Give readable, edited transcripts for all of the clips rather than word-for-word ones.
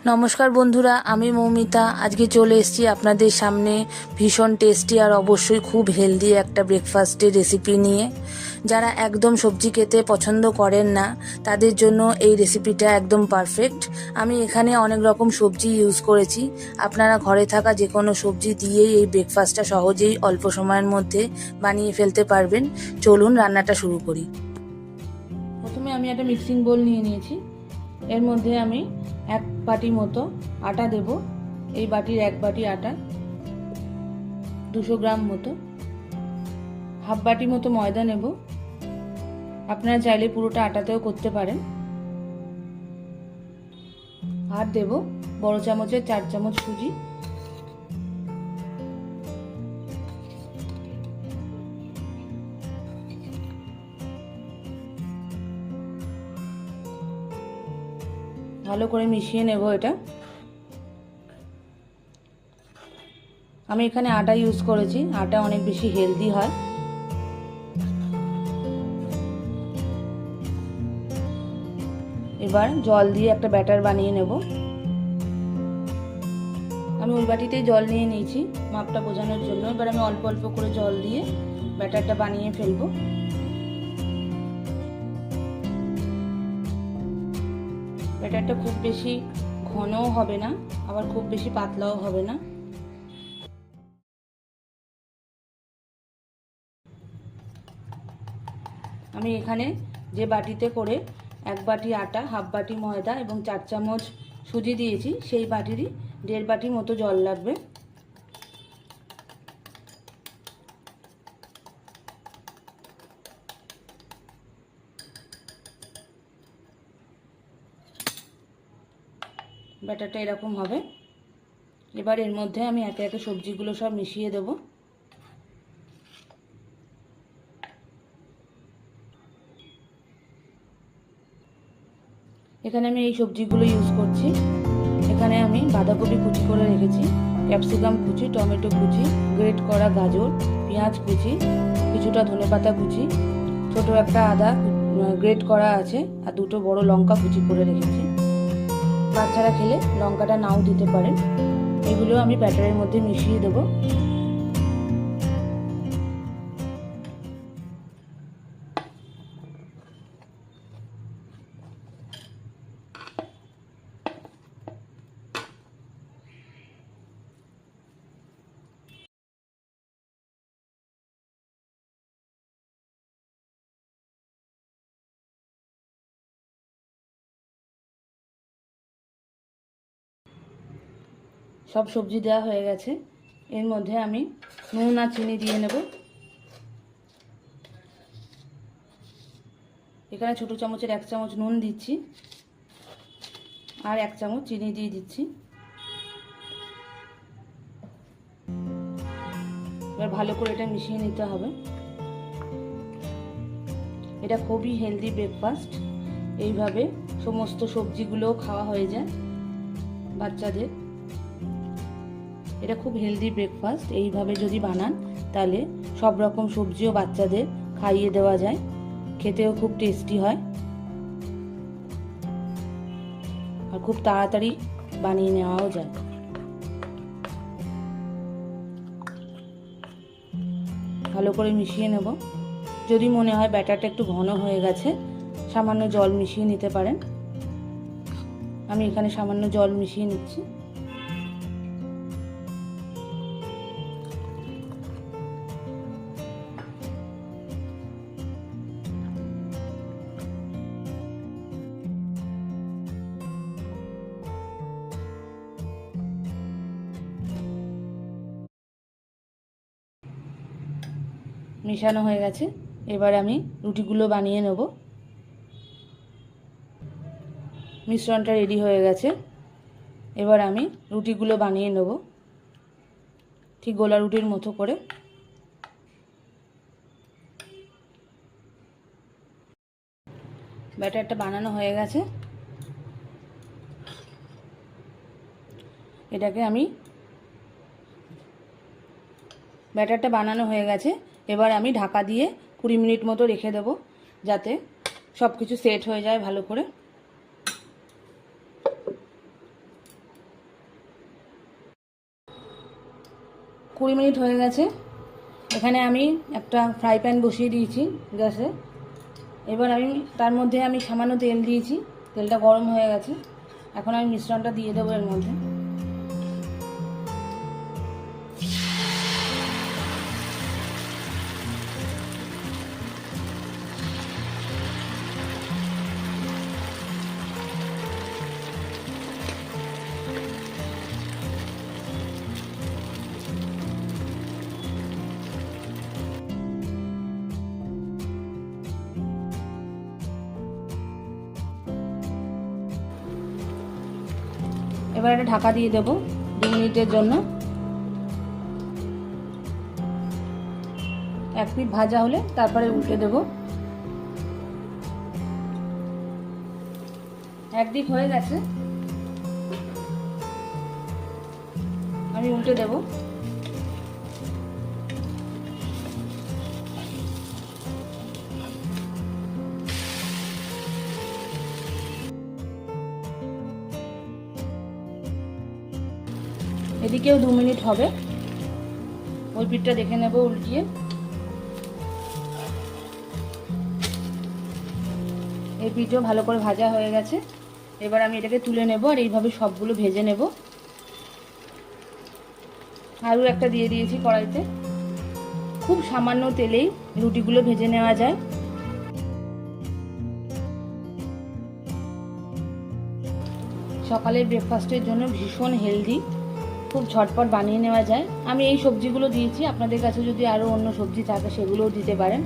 নমস্কার বন্ধুরা, আমি মৌমিতা। আজকে চলে এসেছি আপনাদের সামনে ভীষণ টেস্টি আর অবশ্যই খুব হেলদি একটা ব্রেকফাস্টের রেসিপি নিয়ে। যারা একদম সবজি খেতে পছন্দ করেন না তাদের জন্য এই রেসিপিটা একদম পারফেক্ট। আমি এখানে অনেক রকম সবজি ইউজ করেছি। আপনারা ঘরে থাকা যে কোনো সবজি দিয়েই এই ব্রেকফাস্টটা সহজেই অল্প সময়ের মধ্যে বানিয়ে ফেলতে পারবেন। চলুন রান্নাটা শুরু করি। প্রথমে আমি একটা মিক্সিং বোল নিয়ে নিয়েছি। এর মধ্যে আমি 1 বাটি মতো আটা দেব। এই বাটির 1 বাটি আটা, 200 গ্রাম মতো। হাফ বাটি মতো ময়দা নেব। আপনারা চাইলে পুরোটা আটাতেও করতে পারেন। আর দেব বড় চামচের 4 চামচ সুজি। ভালো করে মিশিয়ে নেব এটা। আমি এখানে আটা ইউজ করেছি, আটা অনেক বেশি হেলদি হয়। এবার জল দিয়ে একটা ব্যাটার বানিয়ে নেব। আমি ওই বাটিতেই জল নিয়ে নিয়েছি মাপটা বোঝানোর জন্য। এবার আমি অল্প অল্প করে জল দিয়ে ব্যাটারটা বানিয়ে ফেলবো। ব্যাটারটা খুব বেশি ঘনও হবে না, আবার খুব বেশি পাতলাও হবে না। আমি এখানে যে বাটিতে করে 1 বাটি আটা, হাফ বাটি ময়দা এবং 4 চামচ সুজি দিয়েছি, সেই বাটিরই 1.5 বাটি মতো জল লাগবে। ব্যাটারটা এরকম হবে। এবার এর মধ্যে আমি একে একে সবজিগুলো সব মিশিয়ে দেব। এখানে আমি এই সবজিগুলো ইউজ করছি। এখানে আমি বাঁধাকপি কুচি করে রেখেছি, ক্যাপসিকাম কুচি, টমেটো কুচি, গ্রেট করা গাজর, পেঁয়াজ কুচি, কিছুটা ধনেপাতা কুচি, ছোট একটা আদা গ্রেট করা আছে, আর 2টো বড় লঙ্কা কুচি করে রেখেছি। বাচ্চারা খেলে লঙ্কাটা নাও দিতে পারেন। এগুলো আমি ব্যাটারের মধ্যে মিশিয়ে দেবো। সব সবজি দেওয়া হয়ে গেছে। এর মধ্যে আমি নুন আর চিনি দিয়ে নেব। এখানে ছোটো চামচের 1 চামচ নুন দিচ্ছি, আর 1 চামচ চিনি দিয়ে দিচ্ছি। এবার ভালো করে এটা মিশিয়ে নিতে হবে। এটা খুবই হেলদি ব্রেকফাস্ট। এইভাবে সমস্ত সবজিগুলো খাওয়া হয়ে যায় বাচ্চাদের। এটা খুব হেলদি ব্রেকফাস্ট। এইভাবে যদি বানান তাহলে সব রকম সবজিও বাচ্চাদের খাইয়ে দেওয়া যায়, খেতেও খুব টেস্টি হয়, আর খুব তাড়াতাড়ি বানিয়ে নেওয়াও যায়। ভালো করে মিশিয়ে নেব। যদি মনে হয় ব্যাটারটা একটু ঘন হয়ে গেছে, সামান্য জল মিশিয়ে নিতে পারেন। আমি এখানে সামান্য জল মিশিয়ে নিচ্ছি। মেশানো হয়ে গেছে। এবার আমি রুটিগুলো বানিয়ে নেব। মিশ্রণটা রেডি হয়ে গেছে। এবার আমি রুটিগুলো বানিয়ে নেব ঠিক গোলা রুটির মতো করে। ব্যাটারটা বানানো হয়ে গেছে। এটাকে আমি ব্যাটারটা বানানো হয়ে গেছে। এবার আমি ঢাকা দিয়ে 20 মিনিট মতো রেখে দেব, যাতে সব কিছু সেট হয়ে যায় ভালো করে। 20 মিনিট হয়ে গেছে। এখানে আমি একটা ফ্রাই প্যান বসিয়ে দিয়েছি গ্যাসে। এবার আমি তার মধ্যে সামান্য তেল দিয়েছি, তেলটা গরম হয়ে গেছে। এখন আমি মিশ্রণটা দিয়ে দেবো এর মধ্যে। এবার এটা ঢাকা দিয়ে দেবো 2 মিনিটের জন্য। 1 পিঠ ভাজা হলে তারপরে উল্টে দেবো। একদিক হয়ে গেছে, আমি উল্টে দেবো। এদিকেও 2 মিনিট হবে, ওই পিঠটা দেখে নেব উল্টিয়ে। এই পিঠও ভালো করে ভাজা হয়ে গেছে। এবার আমি এটাকে তুলে নেব আর এইভাবে সবগুলো ভেজে নেব। আরও একটা দিয়ে দিয়েছি কড়াইতে। খুব সামান্য তেলেই রুটিগুলো ভেজে নেওয়া যায়। সকালের ব্রেকফাস্টের জন্য ভীষণ হেলদি, খুব ঝটপট বানিয়ে নেওয়া যায়। আমি এই সবজিগুলো দিয়েছি, আপনাদের কাছে যদি আরও অন্য সবজি থাকে সেগুলোও দিতে পারেন।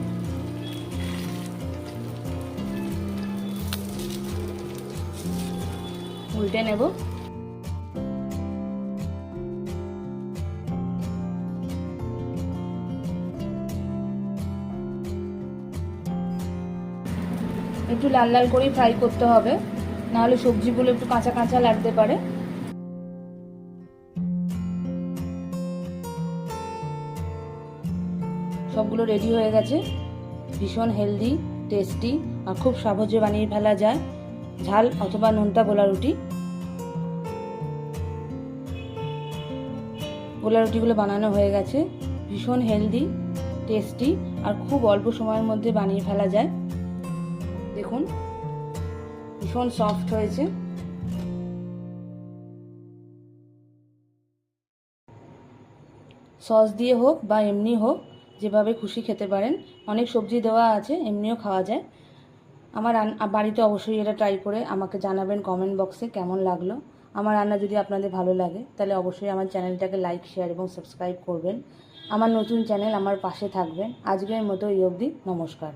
উল্টে নেব। একটু লাল লাল করেই ফ্রাই করতে হবে, নাহলে সবজিগুলো একটু কাঁচা কাঁচা লাগতে পারে। সবগুলো রেডি হয়ে গেছে। ভীষণ হেলদি, টেস্টি আর খুব সহজে বানিয়ে ফেলা যায় ঝাল অথবা নোনতা গোলা রুটি। গোলা রুটিগুলো বানানো হয়ে গেছে। ভীষণ হেলদি, টেস্টি আর খুব অল্প সময়ের মধ্যে বানিয়ে ফেলা যায়। দেখুন ভীষণ সফট হয়েছে। সস দিয়ে হোক বা এমনি হোক, যেভাবে খুশি খেতে পারেন। অনেক সবজি দেওয়া আছে, এমনিও খাওয়া যায়। আমার বাড়িতে অবশ্যই এটা ট্রাই করে আমাকে জানাবেন কমেন্ট বক্সে কেমন লাগলো। আমার রান্না যদি আপনাদের ভালো লাগে তাহলে অবশ্যই আমার চ্যানেলটাকে লাইক, শেয়ার এবং সাবস্ক্রাইব করবেন। আমার নতুন চ্যানেল, আমার পাশে থাকবেন। আজকের মতো এই অবধি, নমস্কার।